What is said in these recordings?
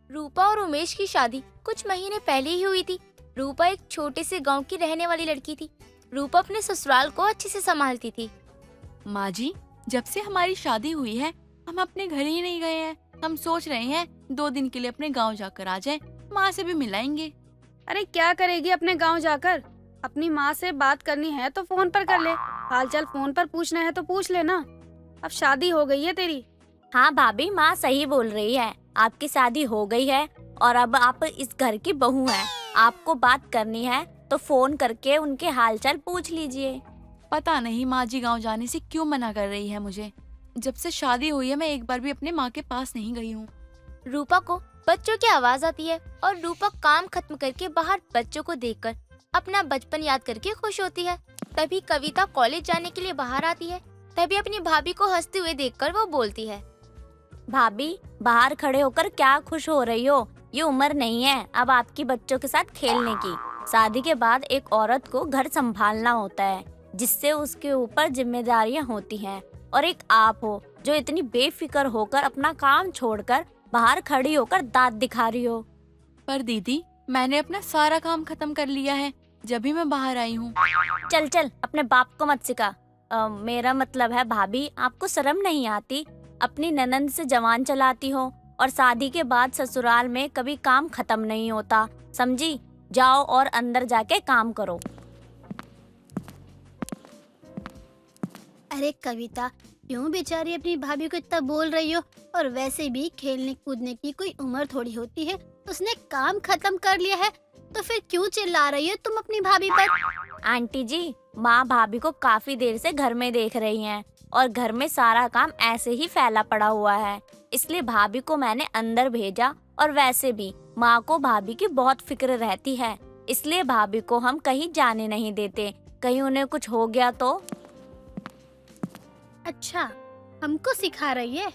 रूपा और उमेश की शादी कुछ महीने पहले ही हुई थी। रूपा एक छोटे से गांव की रहने वाली लड़की थी। रूपा अपने ससुराल को अच्छे से संभालती थी। माँ जी, जब से हमारी शादी हुई है हम अपने घर ही नहीं गए हैं। हम सोच रहे हैं 2 दिन के लिए अपने गांव जाकर आ जाएं, माँ से भी मिलाएंगे। अरे क्या करेगी अपने गांव जाकर? अपनी माँ से बात करनी है तो फोन पर कर ले, हालचाल फोन पर पूछना है तो पूछ लेना। अब शादी हो गई है तेरी। हाँ भाभी, माँ सही बोल रही है। आपकी शादी हो गई है और अब आप इस घर की बहू हैं। आपको बात करनी है तो फोन करके उनके हालचाल पूछ लीजिए। पता नहीं माँ जी गाँव जाने से क्यों मना कर रही है मुझे। जब से शादी हुई है मैं एक बार भी अपने माँ के पास नहीं गई हूँ। रूपा को बच्चों की आवाज आती है और रूपा काम खत्म करके बाहर बच्चों को देखकर अपना बचपन याद करके खुश होती है। तभी कविता कॉलेज जाने के लिए बाहर आती है। तभी अपनी भाभी को हंसते हुए देखकर वो बोलती है, भाभी बाहर खड़े होकर क्या खुश हो रही हो? ये उम्र नहीं है अब आपकी बच्चों के साथ खेलने की। शादी के बाद एक औरत को घर संभालना होता है, जिससे उसके ऊपर जिम्मेदारियां होती हैं। और एक आप हो जो इतनी बेफिक्र होकर अपना काम छोड़कर बाहर खड़ी होकर दांत दिखा रही हो। पर दीदी, मैंने अपना सारा काम खत्म कर लिया है जब भी मैं बाहर आई हूँ। चल चल, अपने बाप को मत सिखा। मेरा मतलब है भाभी, आपको शर्म नहीं आती? अपनी ननंद से जवान चलाती हो और शादी के बाद ससुराल में कभी काम खत्म नहीं होता, समझी? जाओ और अंदर जाके काम करो। अरे कविता, क्यों बेचारी अपनी भाभी को इतना बोल रही हो? और वैसे भी खेलने कूदने की कोई उम्र थोड़ी होती है। उसने काम खत्म कर लिया है तो फिर क्यों चिल्ला रही हो तुम अपनी भाभी पर? आंटी जी, माँ भाभी को काफी देर से घर में देख रही हैं और घर में सारा काम ऐसे ही फैला पड़ा हुआ है, इसलिए भाभी को मैंने अंदर भेजा। और वैसे भी माँ को भाभी की बहुत फिक्र रहती है, इसलिए भाभी को हम कहीं जाने नहीं देते। कहीं उन्हें कुछ हो गया तो? अच्छा, हमको सिखा रही है?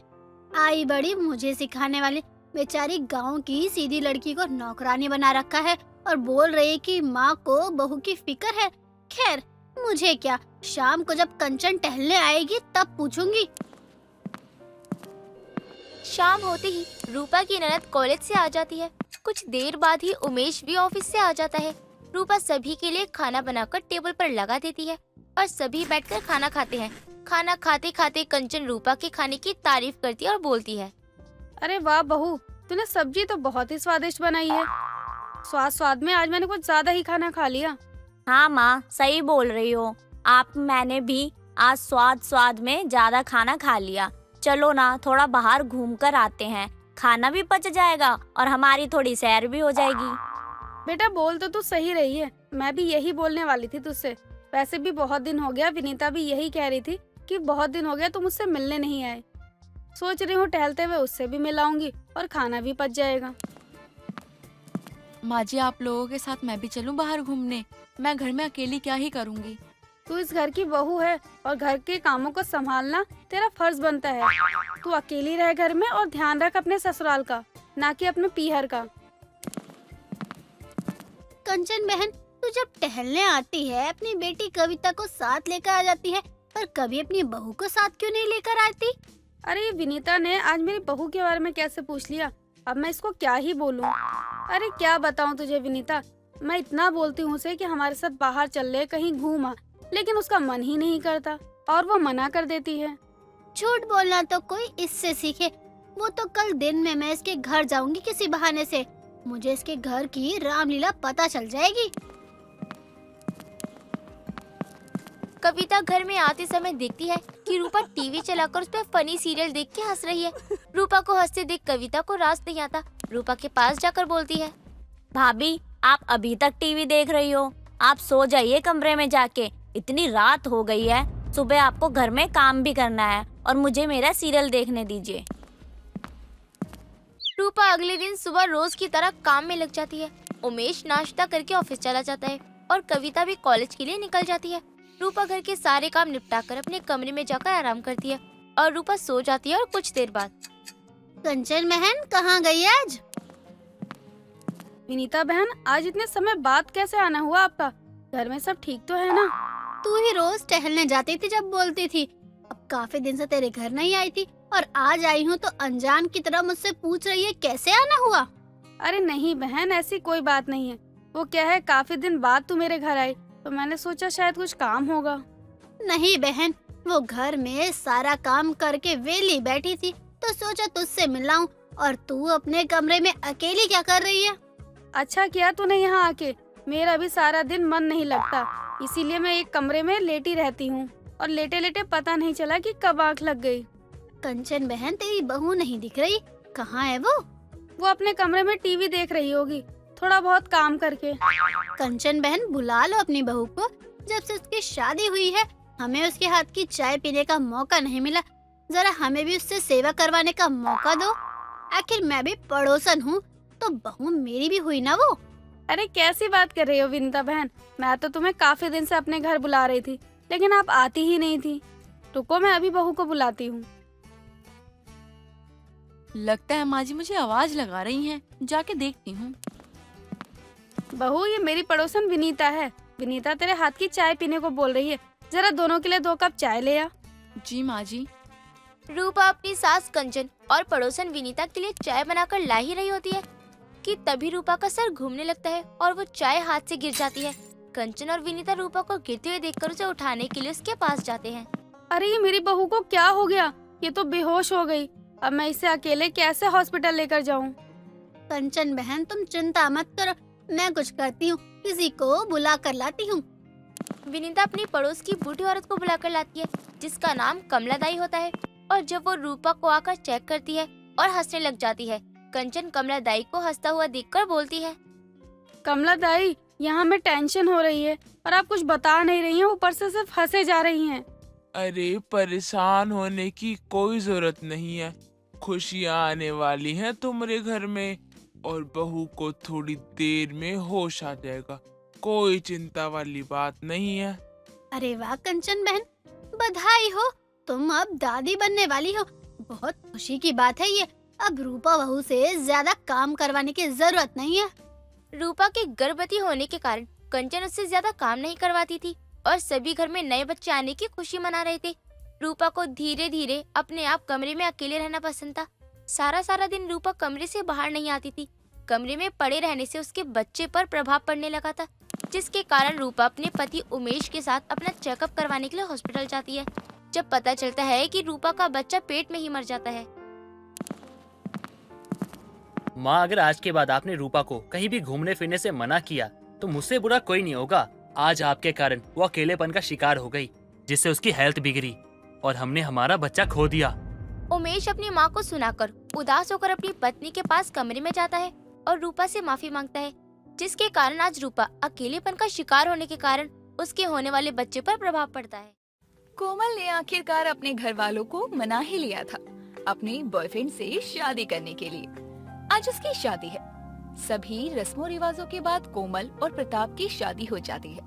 आई बड़ी मुझे सिखाने वाली। बेचारी गांव की सीधी लड़की को नौकरानी बना रखा है और बोल रही है कि माँ को बहू की फिक्र है। खैर, मुझे क्या, शाम को जब कंचन टहलने आएगी तब पूछूंगी। शाम होते ही रूपा की ननद कॉलेज से आ जाती है। कुछ देर बाद ही उमेश भी ऑफिस से आ जाता है। रूपा सभी के लिए खाना बनाकर टेबल पर लगा देती है और सभी बैठकर खाना खाते हैं। खाना खाते खाते कंचन रूपा के खाने की तारीफ करती है और बोलती है, अरे वाह बहू, तूने सब्जी तो बहुत ही स्वादिष्ट बनाई है। स्वाद स्वाद में आज मैंने कुछ ज्यादा ही खाना खा लिया। हाँ माँ, सही बोल रही हो आप। मैंने भी आज स्वाद में ज्यादा खाना खा लिया। चलो ना, थोड़ा बाहर घूम कर आते हैं, खाना भी पच जाएगा और हमारी थोड़ी सैर भी हो जाएगी। बेटा बोल तो तू सही रही है, मैं भी यही बोलने वाली थी तुझसे। वैसे भी बहुत दिन हो गया, विनीता भी यही कह रही थी कि बहुत दिन हो गया तुम मुझसे मिलने नहीं आए। सोच रही हूँ टहलते हुए उससे भी मिलाऊंगी और खाना भी पच जाएगा। माँ जी, आप लोगों के साथ मैं भी चलूं बाहर घूमने? मैं घर में अकेली क्या ही करूँगी। तू इस घर की बहू है और घर के कामों को संभालना तेरा फर्ज बनता है। तू अकेली रह घर में और ध्यान रख अपने ससुराल का, ना कि अपने पीहर का। कंचन बहन, तू जब टहलने आती है अपनी बेटी कविता को साथ लेकर आ जाती है, पर कभी अपनी बहू को साथ क्यों नहीं लेकर आती? अरे विनीता ने आज मेरी बहू के बारे में कैसे पूछ लिया, अब मैं इसको क्या ही बोलूं। अरे क्या बताऊं तुझे विनीता, मैं इतना बोलती हूँ उसे कि हमारे साथ बाहर चल ले, कहीं घूम आ, लेकिन उसका मन ही नहीं करता और वो मना कर देती है। झूठ बोलना तो कोई इससे सीखे। वो तो कल दिन में मैं इसके घर जाऊंगी किसी बहाने से, मुझे इसके घर की रामलीला पता चल जाएगी। कविता घर में आते समय देखती है कि रूपा टीवी चलाकर उस पर फनी सीरियल देख के हंस रही है। रूपा को हंसते देख कविता को रास नहीं आता। रूपा के पास जाकर बोलती है, भाभी आप अभी तक टीवी देख रही हो? आप सो जाइए कमरे में जाके, इतनी रात हो गई है। सुबह आपको घर में काम भी करना है और मुझे मेरा सीरियल देखने दीजिए। रूपा अगले दिन सुबह रोज की तरह काम में लग जाती है। उमेश नाश्ता करके ऑफिस चला जाता है और कविता भी कॉलेज के लिए निकल जाती है। रूपा घर के सारे काम निपटाकर अपने कमरे में जाकर आराम करती है और रूपा सो जाती है। और कुछ देर बाद, कंचन बहन कहाँ गई आज? विनीता बहन, आज इतने समय बाद कैसे आना हुआ आपका? घर में सब ठीक तो है ना? तू ही रोज टहलने जाती थी जब बोलती थी। अब काफी दिन से तेरे घर नहीं आई थी और आज आई हूँ तो अनजान की तरह मुझसे पूछ रही है कैसे आना हुआ। अरे नहीं बहन, ऐसी कोई बात नहीं है। वो क्या है, काफी दिन बाद तू मेरे घर आई तो मैंने सोचा शायद कुछ काम होगा। नहीं बहन, वो घर में सारा काम करके वेली बैठी थी तो सोचा तुझसे मिलाऊं। और तू अपने कमरे में अकेली क्या कर रही है? अच्छा किया तूने यहाँ आके, मेरा भी सारा दिन मन नहीं लगता, इसीलिए मैं एक कमरे में लेटी रहती हूँ। और लेटे लेटे पता नहीं चला कि कब आँख लग गई। कंचन बहन, तेरी बहू नहीं दिख रही, कहाँ है वो? वो अपने कमरे में टीवी देख रही होगी, थोड़ा बहुत काम करके। कंचन बहन, बुला लो अपनी बहू को। जब से उसकी शादी हुई है हमें उसके हाथ की चाय पीने का मौका नहीं मिला। जरा हमें भी उससे सेवा करवाने का मौका दो। आखिर मैं भी पड़ोसन हूँ तो बहू मेरी भी हुई ना वो। अरे कैसी बात कर रही हो विनीता बहन, मैं तो तुम्हें काफी दिन से अपने घर बुला रही थी लेकिन आप आती ही नहीं थी। रुको मैं अभी बहू को बुलाती हूँ। लगता है माँ जी मुझे आवाज लगा रही हैं, जाके देखती हूँ। बहू, ये मेरी पड़ोसन विनीता है। विनीता तेरे हाथ की चाय पीने को बोल रही है, जरा दोनों के लिए 2 कप चाय ले आ। जी माँ जी। रूपा अपनी सास कंचन और पड़ोसन विनीता के लिए चाय बनाकर ला ही रही होती है कि तभी रूपा का सर घूमने लगता है और वो चाय हाथ से गिर जाती है। कंचन और विनीता रूपा को गिरते हुए देखकर उसे उठाने के लिए उसके पास जाते हैं। अरे ये मेरी बहू को क्या हो गया, ये तो बेहोश हो गई। अब मैं इसे अकेले कैसे हॉस्पिटल लेकर जाऊँ? कंचन बहन, तुम चिंता मत करो, मैं कुछ करती हूँ, किसी को बुला कर लाती हूँ। विनीता अपनी पड़ोस की बूढ़ी औरत को बुलाकर लाती है जिसका नाम कमलादाई होता है। और जब वो रूपा को आकर चेक करती है और हंसने लग जाती है, कंचन कमलादाई को हंसता हुआ देखकर बोलती है, कमला दाई, यहाँ में टेंशन हो रही है और आप कुछ बता नहीं रही हैं, ऊपर से सिर्फ हंसे जा रही हैं। अरे परेशान होने की कोई जरूरत नहीं है, खुशियाँ आने वाली हैं तुम्हारे घर में और बहू को थोड़ी देर में होश आ जाएगा, कोई चिंता वाली बात नहीं है। अरे वाह कंचन बहन, बधाई हो, तुम अब दादी बनने वाली हो। बहुत खुशी की बात है ये। अब रूपा बहू से ज्यादा काम करवाने की जरूरत नहीं है। रूपा के गर्भवती होने के कारण कंचन उससे ज्यादा काम नहीं करवाती थी और सभी घर में नए बच्चे आने की खुशी मना रहे थे। रूपा को धीरे धीरे अपने आप कमरे में अकेले रहना पसंद था। सारा दिन रूपा कमरे से बाहर नहीं आती थी। कमरे में पड़े रहने से उसके बच्चे पर प्रभाव पड़ने लगा था, जिसके कारण रूपा अपने पति उमेश के साथ अपना चेकअप करवाने के लिए हॉस्पिटल जाती है। जब पता चलता है कि रूपा का बच्चा पेट में ही मर जाता है। माँ, अगर आज के बाद आपने रूपा को कहीं भी घूमने फिरने से मना किया तो मुझसे बुरा कोई नहीं होगा। आज आपके कारण वो अकेलेपन का शिकार हो गई, जिससे उसकी हेल्थ बिगड़ी और हमने हमारा बच्चा खो दिया। उमेश अपनी माँ को सुनाकर उदास होकर अपनी पत्नी के पास कमरे में जाता है और रूपा से माफी मांगता है, जिसके कारण आज रूपा अकेलेपन का शिकार होने के कारण उसके होने वाले बच्चे पर प्रभाव पड़ता है। कोमल ने आखिरकार अपने घर वालों को मना ही लिया था अपने बॉयफ्रेंड से शादी करने के लिए। आज उसकी शादी है। सभी रस्मों रिवाजों के बाद कोमल और प्रताप की शादी हो जाती है।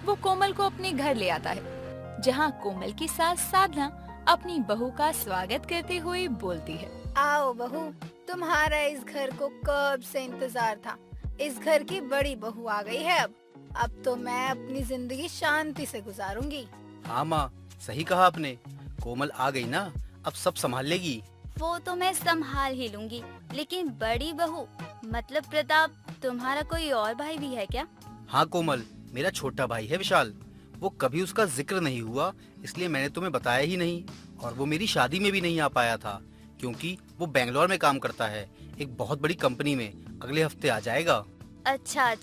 वो कोमल को अपने घर ले आता है, जहाँ कोमल की सास साधना अपनी बहू का स्वागत करते हुए बोलती है, आओ बहू, तुम्हारा इस घर को कब से इंतजार था। इस घर की बड़ी बहू आ गई है। अब तो मैं अपनी जिंदगी शांति से गुजारूंगी। हाँ माँ, सही कहा आपने। कोमल आ गई ना, अब सब संभाल लेगी। वो तो मैं संभाल ही लूंगी, लेकिन बड़ी बहू मतलब प्रताप, तुम्हारा कोई और भाई भी है क्या? हाँ कोमल, मेरा छोटा भाई है विशाल। वो कभी उसका जिक्र नहीं हुआ, इसलिए मैंने तुम्हें बताया ही नहीं। और वो मेरी शादी में भी नहीं आ पाया था, क्योंकि वो बेंगलोर में काम करता है, एक बहुत बड़ी कंपनी में। अगले हफ्ते आ जाएगा। अच्छा,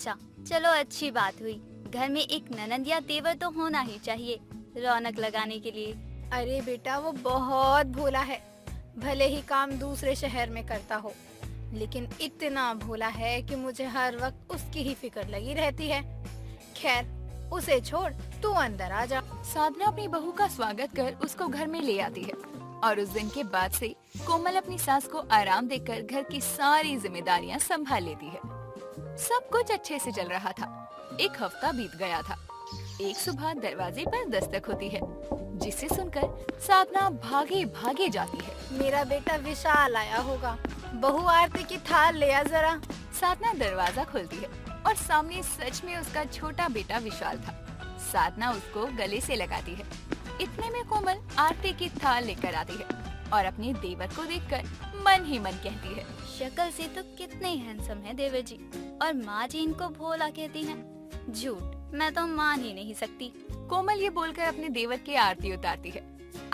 चलो अच्छी बात हुई। घर में एक ननद या देवर तो होना ही चाहिए, रौनक लगाने के लिए। अरे बेटा, वो बहुत भोला है। भले ही काम दूसरे शहर में करता हो, लेकिन इतना भोला है कि मुझे हर वक्त उसकी ही फिक्र लगी रहती है। खैर, उसे छोड़, तू अंदर आ जा। साधना अपनी बहू का स्वागत कर उसको घर में ले आती है और उस दिन के बाद से कोमल अपनी सास को आराम देकर घर की सारी जिम्मेदारियां संभाल लेती है। सब कुछ अच्छे से चल रहा था। एक हफ्ता बीत गया था। एक सुबह दरवाजे पर दस्तक होती है, जिसे सुनकर साधना भागे भागे जाती है। मेरा बेटा विशाल आया होगा। बहू, आरती की थाल ले आ जरा। साधना दरवाजा खोलती है और सामने सच में उसका छोटा बेटा विशाल था। साधना उसको गले से लगाती है। इतने में कोमल आरती की थाल लेकर आती है। और अपने देवर को देखकर मन ही मन कहती है, शक्ल से तो कितने हैंडसम है देवर जी, और माँ जी इनको भोला कहती हैं। झूठ, मैं तो मान ही नहीं सकती। कोमल ये बोलकर अपने देवर की आरती उतारती है।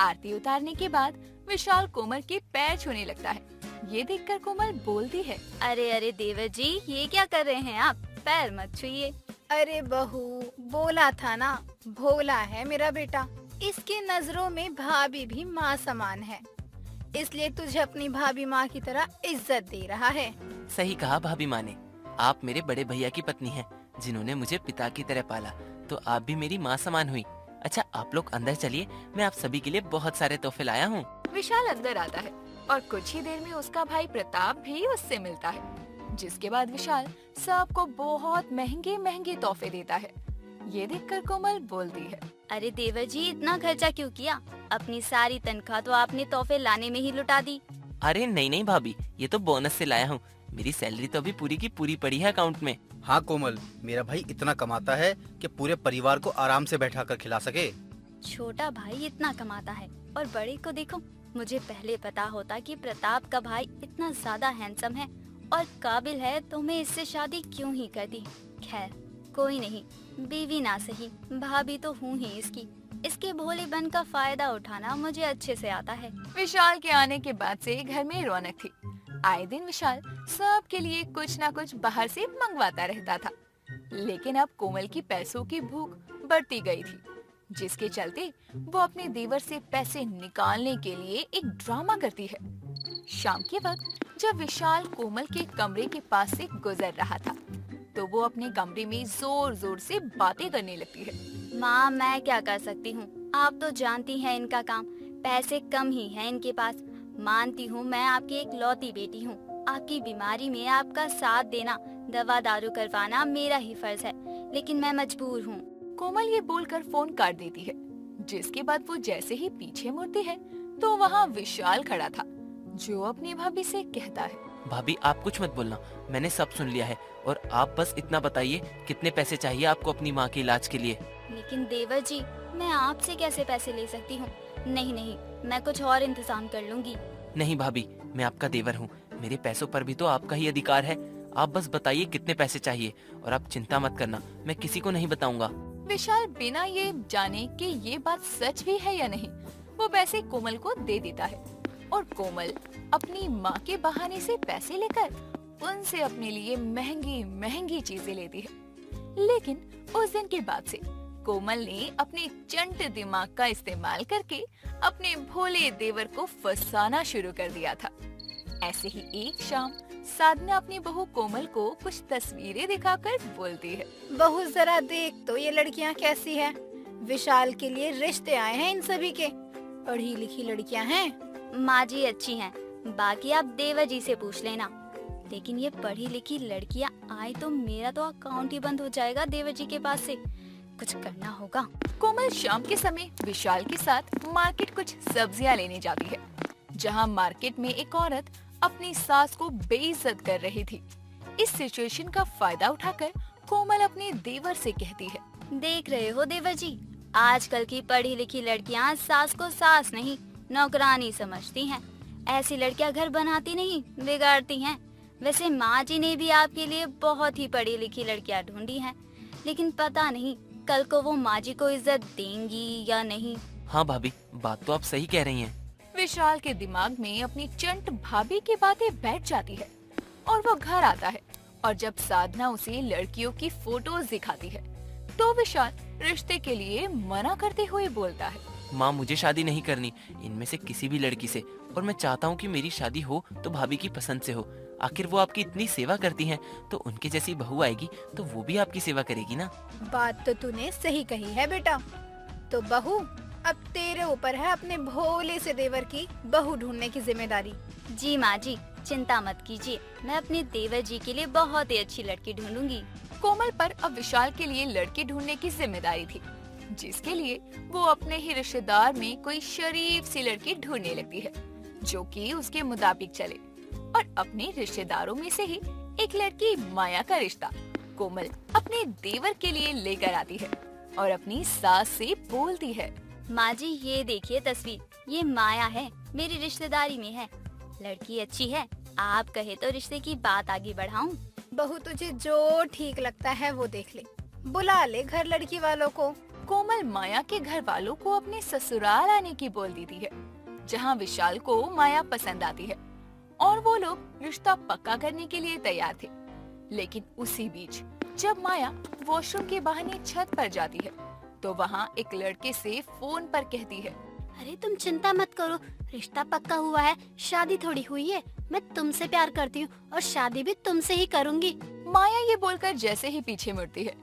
आरती उतारने के बाद विशाल कोमल के पैर छूने लगता है। ये देखकर कोमल बोलती है, अरे अरे देवर जी, ये क्या कर रहे हैं आप? पैर मत छुइए। अरे बहू, बोला था ना, भोला है मेरा बेटा। इसके नजरों में भाभी भी माँ समान है, इसलिए तुझे अपनी भाभी माँ की तरह इज्जत दे रहा है। सही कहा भाभी माँ ने। आप मेरे बड़े भैया की पत्नी हैं, जिन्होंने मुझे पिता की तरह पाला, तो आप भी मेरी माँ समान हुई। अच्छा, आप लोग अंदर चलिए, मैं आप सभी के लिए बहुत सारे तोहफे लाया हूँ। विशाल अंदर आता है और कुछ ही देर में उसका भाई प्रताप भी उससे मिलता है, जिसके बाद विशाल सबको बहुत महंगे महंगे तोहफे देता है। ये देखकर कोमल बोलती है, अरे देवर जी, इतना खर्चा क्यों किया? अपनी सारी तनख्वाह तो आपने तोहफे लाने में ही लुटा दी। अरे नहीं नहीं भाभी, ये तो बोनस से लाया हूँ। मेरी सैलरी तो अभी पूरी की पूरी पड़ी है अकाउंट में। हाँ कोमल, मेरा भाई इतना कमाता है कि पूरे परिवार को आराम से बैठा कर खिला सके। छोटा भाई इतना कमाता है और बड़े को देखो। मुझे पहले पता होता कि प्रताप का भाई इतना ज्यादा हैंडसम है और काबिल है तो मैं इससे शादी क्यों ही कर दी। खैर कोई नहीं, बीवी ना सही, भाभी तो हूँ ही इसकी। इसके भोलेपन का फायदा उठाना मुझे अच्छे से आता है। विशाल के आने के बाद से घर में रौनक थी। आए दिन विशाल सबके लिए कुछ ना कुछ बाहर से मंगवाता रहता था, लेकिन अब कोमल की पैसों की भूख बढ़ती गई थी, जिसके चलते वो अपने देवर से पैसे निकालने के लिए एक ड्रामा करती है। शाम के वक्त जब विशाल कोमल के कमरे के पास से गुजर रहा था, तो वो अपने कमरे में जोर जोर से बातें करने लगती है। माँ, मैं क्या कर सकती हूँ? आप तो जानती हैं इनका काम, पैसे कम ही हैं इनके पास। मानती हूँ मैं आपकी एक लौती बेटी हूँ। आपकी बीमारी में आपका साथ देना, दवा दारू करवाना मेरा ही फर्ज है, लेकिन मैं मजबूर हूँ। कोमल ये बोलकर फोन काट देती है, जिसके बाद वो जैसे ही पीछे मुड़ती है तो वहाँ विशाल खड़ा था, जो अपनी भाभी से कहता है, भाभी आप कुछ मत बोलना, मैंने सब सुन लिया है। और आप बस इतना बताइए, कितने पैसे चाहिए आपको अपनी माँ के इलाज के लिए? लेकिन देवर जी, मैं आपसे कैसे पैसे ले सकती हूँ? नहीं नहीं, मैं कुछ और इंतजाम कर लूंगी। नहीं भाभी, मैं आपका देवर हूँ, मेरे पैसों पर भी तो आपका ही अधिकार है। आप बस बताइए कितने पैसे चाहिए, और आप चिंता मत करना, मैं किसी को नहीं बताऊंगा। विशाल बिना ये जाने कि ये बात सच भी है या नहीं, वो पैसे कोमल को दे देता है और कोमल अपनी माँ के बहाने से पैसे लेकर उनसे अपने लिए महंगी महंगी चीजें लेती है। लेकिन उस दिन के बाद से कोमल ने अपने चंट दिमाग का इस्तेमाल करके अपने भोले देवर को फंसाना शुरू कर दिया था। ऐसे ही एक शाम साधना अपनी बहू कोमल को कुछ तस्वीरें दिखाकर बोलती है, बहू जरा देख तो ये लड़कियाँ कैसी हैं। विशाल के लिए रिश्ते आए हैं इन सभी के, पढ़ी लिखी लड़कियाँ हैं। माँ जी अच्छी हैं, बाकी आप देवर जी से पूछ लेना। लेकिन ये पढ़ी लिखी लड़कियाँ आए तो मेरा तो अकाउंट ही बंद हो जाएगा देवर जी के पास से। कुछ करना होगा। कोमल शाम के समय विशाल के साथ मार्केट कुछ सब्जियां लेने जाती है, जहां मार्केट में एक औरत अपनी सास को बेइज्जत कर रही थी। इस सिचुएशन का फायदा उठाकर कोमल अपने देवर से कहती है, देख रहे हो देवर जी, आजकल की पढ़ी लिखी लड़कियां सास को सास नहीं नौकरानी समझती हैं। ऐसी लड़कियां घर बनाती नहीं, बिगाड़ती हैं। वैसे माँ जी ने भी आपके लिए बहुत ही पढ़ी लिखी लड़कियां ढूंढी हैं, लेकिन पता नहीं कल को वो माँ जी को इज्जत देंगी या नहीं। हाँ भाभी, बात तो आप सही कह रही हैं। विशाल के दिमाग में अपनी चंट भाभी की बातें बैठ जाती है और वो घर आता है, और जब साधना उसे लड़कियों की फोटोज दिखाती है तो विशाल रिश्ते के लिए मना करते हुए बोलता है, माँ मुझे शादी नहीं करनी इनमें से किसी भी लड़की से, और मैं चाहता हूँ कि मेरी शादी हो तो भाभी की पसंद से हो। आखिर वो आपकी इतनी सेवा करती हैं, तो उनके जैसी बहू आएगी तो वो भी आपकी सेवा करेगी ना। बात तो तूने सही कही है बेटा। तो बहू, अब तेरे ऊपर है अपने भोले से देवर की बहू ढूंढने की जिम्मेदारी। जी माँ जी, चिंता मत कीजिए, मैं अपने देवर जी के लिए बहुत ही अच्छी लड़की ढूंढूंगी। कोमल पर अब विशाल के लिए लड़की ढूंढने की जिम्मेदारी थी, जिसके लिए वो अपने ही रिश्तेदार में कोई शरीफ सी लड़की ढूंढने लगती है, जो कि उसके मुताबिक चले। और अपने रिश्तेदारों में से ही एक लड़की माया का रिश्ता कोमल अपने देवर के लिए लेकर आती है और अपनी सास से बोलती है, माँ जी ये देखिए तस्वीर, ये माया है, मेरी रिश्तेदारी में है। लड़की अच्छी है, आप कहे तो रिश्ते की बात आगे बढ़ाऊं। बहू तुझे जो ठीक लगता है वो देख ले, बुला ले घर लड़की वालों को। कोमल माया के घर वालों को अपने ससुराल आने की बोल देती है, जहाँ विशाल को माया पसंद आती है और वो लोग रिश्ता पक्का करने के लिए तैयार थे। लेकिन उसी बीच जब माया वॉशरूम के बहाने छत पर जाती है तो वहाँ एक लड़के से फोन पर कहती है, अरे तुम चिंता मत करो, रिश्ता पक्का हुआ है, शादी थोड़ी हुई है। मैं तुमसे प्यार करती हूँ और शादी भी तुमसे ही करूँगी। माया ये बोलकर जैसे ही पीछे मुड़ती है,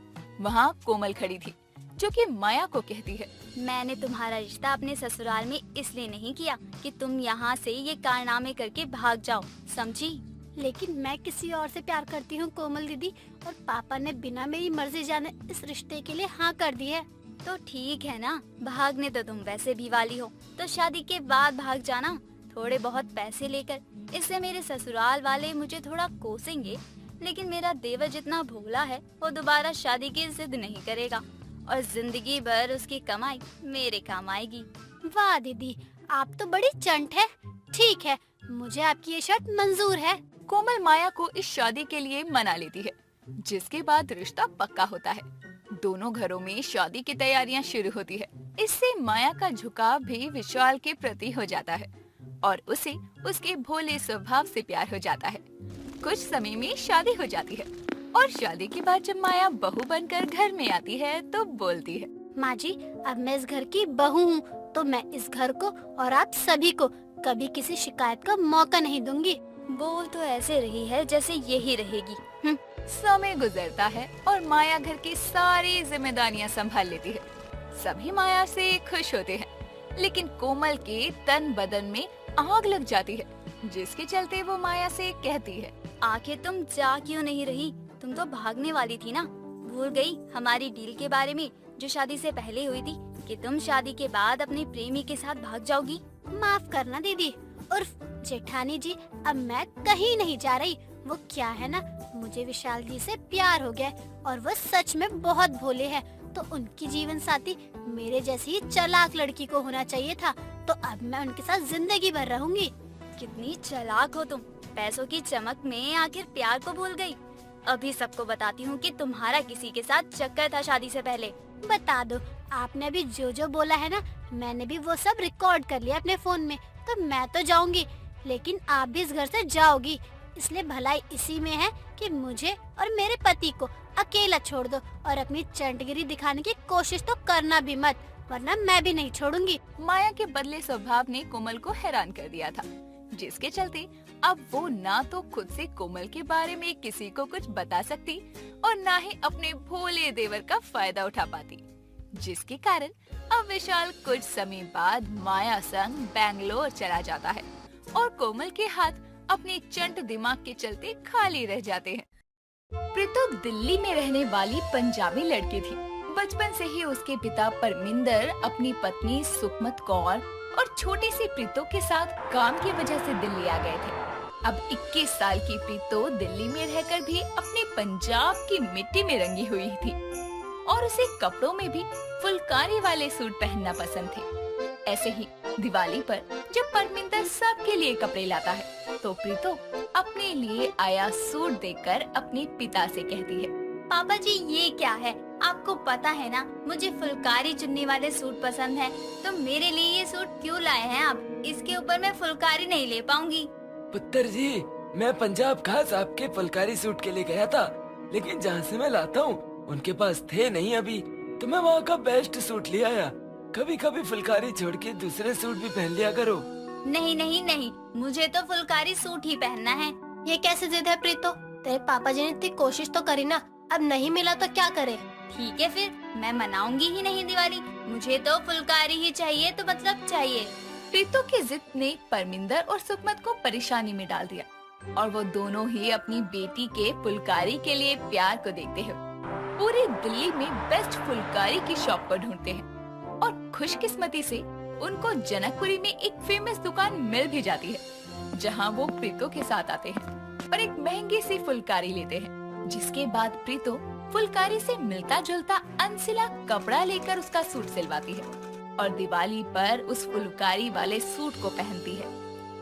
वहाँ कोमल खड़ी थी जो कि माया को कहती है, मैंने तुम्हारा रिश्ता अपने ससुराल में इसलिए नहीं किया कि तुम यहाँ से ये कारनामे करके भाग जाओ, समझी? लेकिन मैं किसी और से प्यार करती हूँ कोमल दीदी, और पापा ने बिना मेरी मर्जी जाने इस रिश्ते के लिए हाँ कर दी है। तो ठीक है ना, भागने तो तुम वैसे भी वाली हो, तो शादी के बाद भाग जाना, थोड़े बहुत पैसे लेकर। इससे मेरे ससुराल वाले मुझे थोड़ा कोसेंगे, लेकिन मेरा देवर जितना भोला है वो दोबारा शादी की जिद नहीं करेगा और जिंदगी भर उसकी कमाई मेरे काम आएगी। वाह दीदी, आप तो बड़ी चंट है। ठीक है, मुझे आपकी ये शर्त मंजूर है। कोमल माया को इस शादी के लिए मना लेती है, जिसके बाद रिश्ता पक्का होता है। दोनों घरों में शादी की तैयारियां शुरू होती है। इससे माया का झुकाव भी विशाल के प्रति हो जाता है और उसे उसके भोले स्वभाव से प्यार हो जाता है। कुछ समय में शादी हो जाती है और शादी के बाद जब माया बहू बनकर घर में आती है तो बोलती है, माँ जी, अब मैं इस घर की बहू हूँ, तो मैं इस घर को और आप सभी को कभी किसी शिकायत का मौका नहीं दूंगी। बोल तो ऐसे रही है जैसे यही रहेगी। समय गुजरता है और माया घर की सारी जिम्मेदारियां संभाल लेती है। सभी माया से खुश होते हैं, लेकिन कोमल के तन बदन में आग लग जाती है, जिसके चलते वो माया से कहती है, आखिर तुम जा क्यों नहीं रही? तुम तो भागने वाली थी ना? भूल गई हमारी डील के बारे में जो शादी से पहले हुई थी, कि तुम शादी के बाद अपने प्रेमी के साथ भाग जाओगी? माफ करना दीदी, उर्फ जेठानी जी, अब मैं कहीं नहीं जा रही। वो क्या है ना, मुझे विशाल जी से प्यार हो गया और वो सच में बहुत भोले हैं, तो उनकी जीवन साथी मेरे जैसी ही चालाक लड़की को होना चाहिए था। तो अब मैं उनके साथ जिंदगी भर रहूंगी। कितनी चालाक हो तुम, पैसों की चमक में आखिर प्यार को भूल गई। अभी सबको बताती हूँ कि तुम्हारा किसी के साथ चक्कर था शादी से पहले। बता दो, आपने अभी जो जो बोला है ना, मैंने भी वो सब रिकॉर्ड कर लिया अपने फोन में। तो मैं तो जाऊंगी, लेकिन आप भी इस घर से जाओगी। इसलिए भलाई इसी में है कि मुझे और मेरे पति को अकेला छोड़ दो और अपनी चंटगिरी दिखाने की कोशिश तो करना भी मत, वरना मैं भी नहीं छोड़ूंगी। माया के बदले स्वभाव ने कोमल को हैरान कर दिया था, जिसके चलते अब वो ना तो खुद से कोमल के बारे में किसी को कुछ बता सकती और ना ही अपने भोले देवर का फायदा उठा पाती, जिसके कारण अब विशाल कुछ समय बाद माया संग बैंगलोर चला जाता है और कोमल के हाथ अपने चंट दिमाग के चलते खाली रह जाते हैं। प्रीतो दिल्ली में रहने वाली पंजाबी लड़की थी। बचपन से ही उसके पिता परमिंदर अपनी पत्नी सुखमत कौर और छोटी सी प्रीतो के साथ काम की वजह से दिल्ली आ गए थे। अब 21 साल की प्रीतो दिल्ली में रहकर भी अपने पंजाब की मिट्टी में रंगी हुई थी और उसे कपड़ों में भी फुलकारी वाले सूट पहनना पसंद थे। ऐसे ही दिवाली पर जब परमिंदर सबके लिए कपड़े लाता है तो प्रीतो अपने लिए आया सूट देखकर अपने पिता से कहती है, पापा जी ये क्या है? आपको पता है ना मुझे फुलकारी चुन्नी वाले सूट पसंद है, तो मेरे लिए ये सूट क्यों लाए हैं आप? इसके ऊपर मैं फुलकारी नहीं ले पाऊंगी। पुत्र जी, मैं पंजाब खास आपके फुलकारी सूट के लिए गया था, लेकिन जहाँ से मैं लाता हूँ उनके पास थे नहीं अभी, तो मैं वहाँ का बेस्ट सूट ले आया। कभी कभी फुलकारी छोड़ के दूसरे सूट भी पहन लिया करो। नहीं नहीं नहीं, मुझे तो फुलकारी सूट ही पहनना है। ये कैसे जिद है प्रीतो? तेरे पापा जी ने इतनी कोशिश तो करी ना, अब नहीं मिला तो क्या करे? ठीक है फिर, मैं मनाऊंगी ही नहीं दिवाली, मुझे तो फुलकारी ही चाहिए, तो मतलब चाहिए। प्रीतो की जिद ने परमिंदर और सुखमत को परेशानी में डाल दिया और वो दोनों ही अपनी बेटी के फुलकारी के लिए प्यार को देखते हैं पूरी दिल्ली में बेस्ट फुलकारी की शॉप को ढूंढते हैं और खुशकिस्मती से उनको जनकपुरी में एक फेमस दुकान मिल भी जाती है, जहां वो प्रीतो के साथ आते हैं और एक महंगी सी फुलकारी लेते हैं, जिसके बाद प्रीतो फुलकारी से मिलता जुलता अनसिला कपड़ा लेकर उसका सूट सिलवाती है और दिवाली पर उस फुलकारी वाले सूट को पहनती है।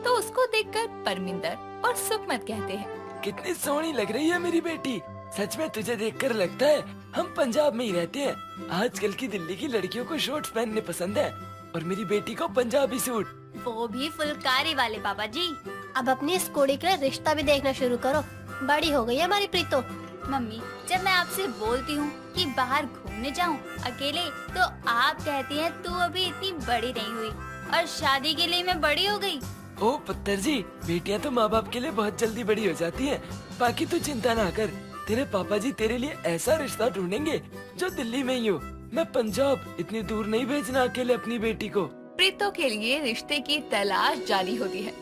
तो उसको देखकर परमिंदर और सुकमत कहते हैं, कितनी सोहनी लग रही है मेरी बेटी। सच में तुझे देखकर लगता है हम पंजाब में ही रहते हैं। आजकल की दिल्ली की लड़कियों को शॉर्ट्स पहनने पसंद है और मेरी बेटी को पंजाबी सूट। वो भी फुलकारी वाले पापा जी। अब अपनी इस कुड़ी के लिए रिश्ता भी देखना शुरू करो, बड़ी हो गई है हमारी प्रीतो। मम्मी, जब मैं आपसे बोलती हूँ कि बाहर घूमने जाऊँ अकेले, तो आप कहती हैं तू अभी इतनी बड़ी नहीं हुई और शादी के लिए मैं बड़ी हो गई। ओ पुत्र जी, बेटियां तो माँ बाप के लिए बहुत जल्दी बड़ी हो जाती हैं। बाकी तू चिंता ना कर, तेरे पापा जी तेरे लिए ऐसा रिश्ता ढूंढेंगे जो दिल्ली में ही हो। मैं पंजाब इतनी दूर नहीं भेजना अकेले अपनी बेटी को। प्रीतो के लिए रिश्ते की तलाश जारी होती है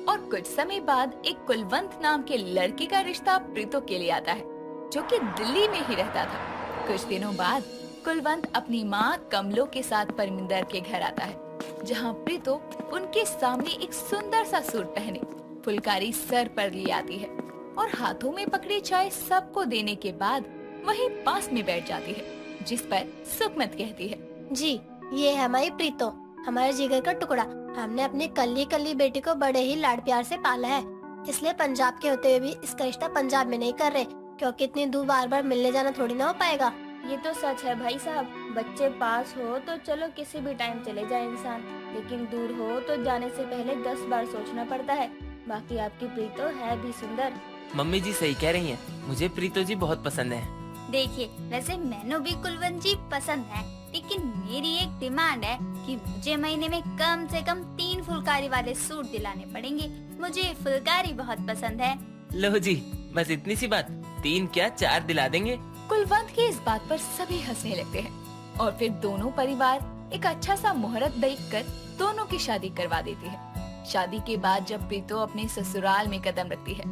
और कुछ समय बाद एक कुलवंत नाम के लड़के का रिश्ता प्रीतो के लिए आता है, जो कि दिल्ली में ही रहता था। कुछ दिनों बाद कुलवंत अपनी माँ कमलो के साथ परमिंदर के घर आता है, जहाँ प्रीतो उनके सामने एक सुंदर सा सूट पहने फुलकारी सर पर ले आती है और हाथों में पकड़ी चाय सबको देने के बाद वहीं पास में बैठ जाती है, जिस पर सुकमत कहती है, जी ये है हमारी प्रीतो, हमारे जिगर का टुकड़ा। हमने अपनी कल्ली कल्ली बेटी को बड़े ही लाड प्यार से पाला है, इसलिए पंजाब के होते हुए भी इसका रिश्ता पंजाब में नहीं कर रहे, क्योंकि इतनी दूर बार बार मिलने जाना थोड़ी ना हो पाएगा। ये तो सच है भाई साहब, बच्चे पास हो तो चलो किसी भी टाइम चले जाए इंसान, लेकिन दूर हो तो जाने से पहले 10 बार सोचना पड़ता है। बाकी आपकी प्रीतो है भी सुंदर। मम्मी जी सही कह रही हैं, मुझे प्रीतो जी बहुत पसंद है। देखिए, वैसे मैंने भी कुलवंत जी पसंद है, लेकिन मेरी एक डिमांड है कि मुझे महीने में कम से कम 3 फुलकारी वाले सूट दिलाने पड़ेंगे। मुझे फुलकारी बहुत पसंद है। लो जी, बस इतनी सी बात, 3 क्या 4 दिला देंगे। कुलवंत की इस बात पर सभी हंसने लगते हैं और फिर दोनों परिवार एक अच्छा सा मुहूर्त देखकर दोनों की शादी करवा देती है। शादी के बाद जब प्रीतो अपने ससुराल में कदम रखती है,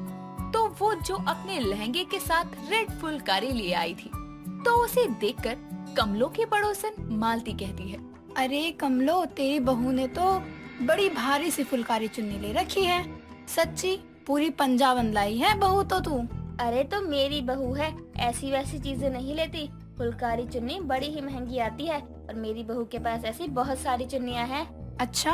तो वो जो अपने लहंगे के साथ रेड फुलकारी लिए आई थी, तो उसे देखकर कमलो की पड़ोसन मालती कहती है, अरे कमलो, तेरी बहू ने तो बड़ी भारी सी फुलकारी चुन्नी ले रखी है। सच्ची पूरी पंजाबन लाई है बहू तो तू। अरे तो मेरी बहू है, ऐसी वैसी चीजें नहीं लेती। फुलकारी चुन्नी बड़ी ही महंगी आती है और मेरी बहू के पास ऐसी बहुत सारी चुन्नियाँ हैं। अच्छा,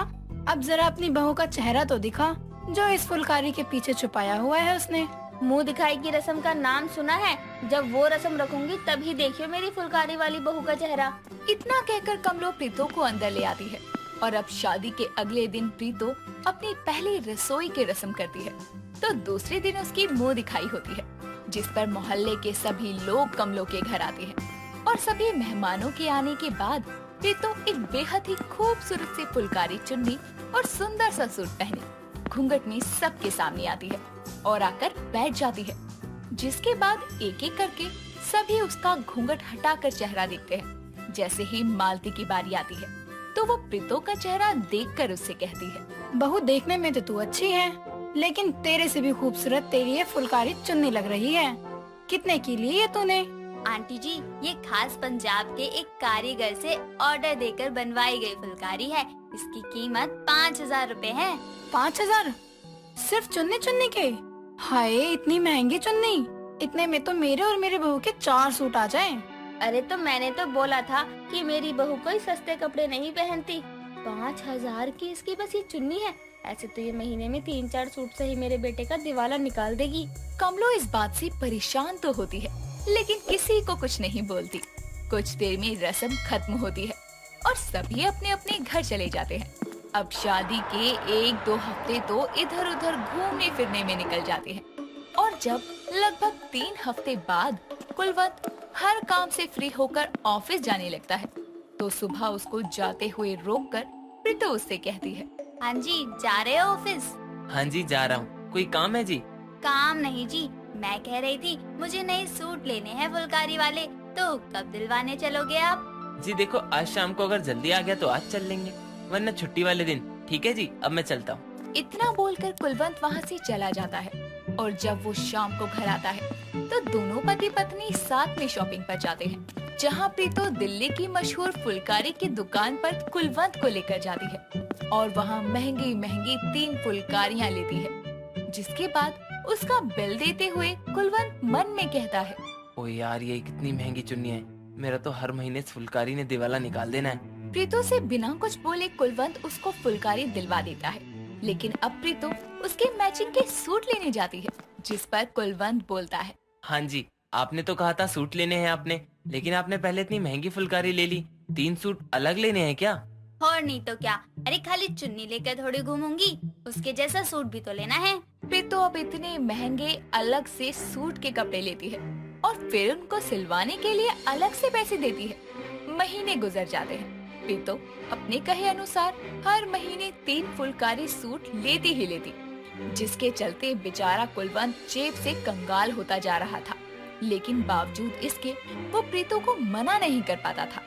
अब जरा अपनी बहू का चेहरा तो दिखा, जो इस फुलकारी के पीछे छुपाया हुआ है उसने। मुंह दिखाई की रस्म का नाम सुना है? जब वो रस्म रखूंगी तभी देखियो मेरी फुलकारी वाली बहू का चेहरा। इतना कहकर कमलो प्रीतो को अंदर ले आती है और अब शादी के अगले दिन प्रीतो अपनी पहली रसोई की रस्म करती है, तो दूसरे दिन उसकी मुंह दिखाई होती है, जिस पर मोहल्ले के सभी लोग कमलो के घर आते हैं और सभी मेहमानों के आने के बाद प्रीतो एक बेहद ही खूबसूरत सी फुलकारी चुन्नी और सुंदर सा सूट पहने घूंघट में सबके सामने आती है और आकर बैठ जाती है, जिसके बाद एक एक करके सभी उसका घूंघट हटाकर चेहरा देखते हैं। जैसे ही मालती की बारी आती है, तो वो प्रीतो का चेहरा देखकर उससे कहती है, बहू देखने में तो तू अच्छी है, लेकिन तेरे से भी खूबसूरत तेरी ये फुलकारी चुन्नी लग रही है। कितने की ली ये तूने? आंटी जी, ये खास पंजाब के एक कारीगर से ऑर्डर देकर बनवाई गई फुलकारी है। इसकी कीमत 5000 रुपए है। 5000? सिर्फ चुन्नी चुन्नी के? हाय, इतनी महंगी चुन्नी! इतने में तो मेरे और मेरे बहू के 4 सूट आ जाएं। अरे तो मैंने तो बोला था कि मेरी बहू कोई सस्ते कपड़े नहीं पहनती। 5000 की इसकी बस ये चुन्नी है। ऐसे तो ये महीने में 3-4 सूट से ही मेरे बेटे का दिवाला निकाल देगी। कमलो इस बात से परेशान तो होती है, लेकिन किसी को कुछ नहीं बोलती। कुछ देर में रस्म खत्म होती है और सभी अपने अपने घर चले जाते हैं। अब शादी के 1-2 हफ्ते तो इधर उधर घूमने फिरने में निकल जाते हैं और जब लगभग 3 हफ्ते बाद कुलवंत हर काम से फ्री होकर ऑफिस जाने लगता है, तो सुबह उसको जाते हुए रोककर प्रीतो उससे कहती है, हाँ जी, जा रहे हो ऑफिस? हाँ जी जा रहा हूँ। कोई काम है जी? काम नहीं जी, मैं कह रही थी मुझे नए सूट लेने हैं फुलकारी वाले, तो कब दिलवाने चलोगे आप? जी देखो, आज शाम को अगर जल्दी आ गया तो आज चल लेंगे, वरना छुट्टी वाले दिन। ठीक है जी, अब मैं चलता हूँ। इतना बोलकर कुलवंत वहाँ से चला जाता है और जब वो शाम को घर आता है, तो दोनों पति पत्नी साथ में शॉपिंग पर जाते हैं, जहाँ प्रीतो दिल्ली की मशहूर फुलकारी की दुकान पर कुलवंत को लेकर जाती है और वहाँ महंगी महंगी 3 फुलकारियाँ लेती है, जिसके बाद उसका बिल देते हुए कुलवंत मन में कहता है, ओ यार, ये कितनी महंगी चुन्नी है। मेरा तो हर महीने इस फुलकारी ने दिवाला निकाल देना है। प्रीतो से बिना कुछ बोले कुलवंत उसको फुलकारी दिलवा देता है, लेकिन अब प्रीतो उसके मैचिंग के सूट लेने जाती है, जिस पर कुलवंत बोलता है, हाँ जी, आपने तो कहा था सूट लेने हैं आपने, लेकिन आपने पहले इतनी महंगी फुलकारी ले ली। 3 सूट अलग लेने हैं क्या? और नहीं तो क्या, अरे खाली चुन्नी लेकर थोड़ी घूमूंगी, उसके जैसा सूट भी तो लेना है। प्रीतो अब इतने महंगे अलग से सूट के कपड़े लेती है और फिर उनको सिलवाने के लिए अलग से पैसे देती है। महीने गुजर जाते हैं। प्रीतो अपने कहे अनुसार हर महीने 3 फुलकारी सूट लेती ही लेती, जिसके चलते बेचारा कुलवंत जेब से कंगाल होता जा रहा था। लेकिन बावजूद इसके वो प्रीतो को मना नहीं कर पाता था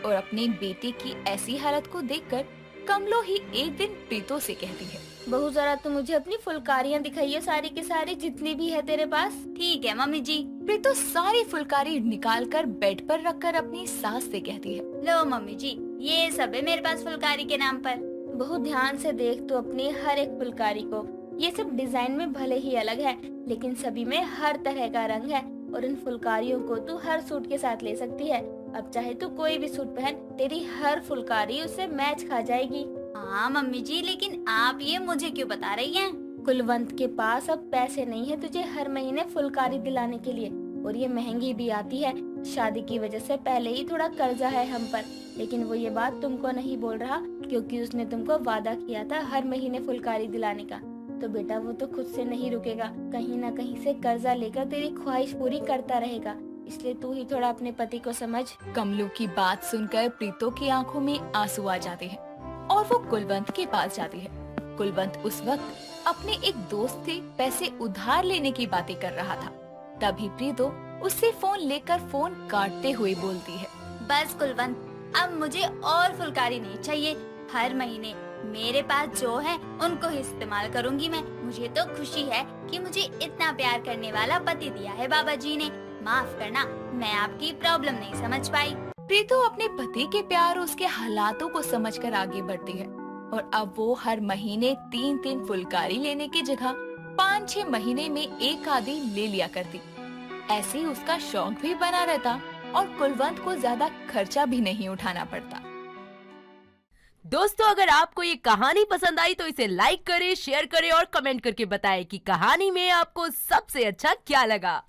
और अपनी बेटी की ऐसी हालत को देखकर कमलो ही एक दिन प्रीतो से कहती है, बहू जरा तू मुझे अपनी फुलकारियाँ दिखाइए, सारी की सारी जितनी भी है तेरे पास। ठीक है मम्मी जी। प्रीतो सारी फुलकारी निकाल कर बेड पर रखकर अपनी सास से कहती है, लो मम्मी जी, ये सब है मेरे पास फुलकारी के नाम पर। बहुत ध्यान से देख तू अपनी हर एक फुलकारी को, ये सब डिजाइन में भले ही अलग है, लेकिन सभी में हर तरह का रंग है और इन फुलकारियों को तू हर सूट के साथ ले सकती है। अब चाहे तू कोई भी सूट पहन, तेरी हर फुलकारी उससे मैच खा जाएगी। हाँ मम्मी जी, लेकिन आप ये मुझे क्यों बता रही हैं? कुलवंत के पास अब पैसे नहीं है तुझे हर महीने फुलकारी दिलाने के लिए, और ये महंगी भी आती है। शादी की वजह से पहले ही थोड़ा कर्जा है हम पर, लेकिन वो ये बात तुमको नहीं बोल रहा क्योंकि उसने तुमको वादा किया था हर महीने फुलकारी दिलाने का। तो बेटा वो तो खुद से नहीं रुकेगा, कहीं ना कहीं से कर्जा लेकर तेरी ख्वाहिश पूरी करता रहेगा, इसलिए तू ही थोड़ा अपने पति को समझ। कमलू की बात सुनकर प्रीतो की आंखों में आंसू आ जाते हैं और वो कुलवंत के पास जाती है। कुलवंत उस वक्त अपने एक दोस्त से पैसे उधार लेने की बातें कर रहा था। तभी प्रीतो उससे फोन लेकर फोन काटते हुए बोलती है, बस कुलवंत, अब मुझे और फुलकारी नहीं चाहिए। हर महीने मेरे पास जो है उनको ही इस्तेमाल करूंगी मैं। मुझे तो खुशी है कि मुझे इतना प्यार करने वाला पति दिया है बाबा जी ने। माफ करना, मैं आपकी प्रॉब्लम नहीं समझ पाई। प्रीतो अपने पति के प्यार और उसके हालातों को समझकर आगे बढ़ती है और अब वो हर महीने 3-3 फुलकारी लेने की जगह 5-6 महीने में एक आधी ले लिया करती। ऐसे ही उसका शौक भी बना रहता और कुलवंत को ज्यादा खर्चा भी नहीं उठाना पड़ता। दोस्तों, अगर आपको ये कहानी पसंद आई तो इसे लाइक करें, शेयर करें और कमेंट करके बताएं कि कहानी में आपको सबसे अच्छा क्या लगा।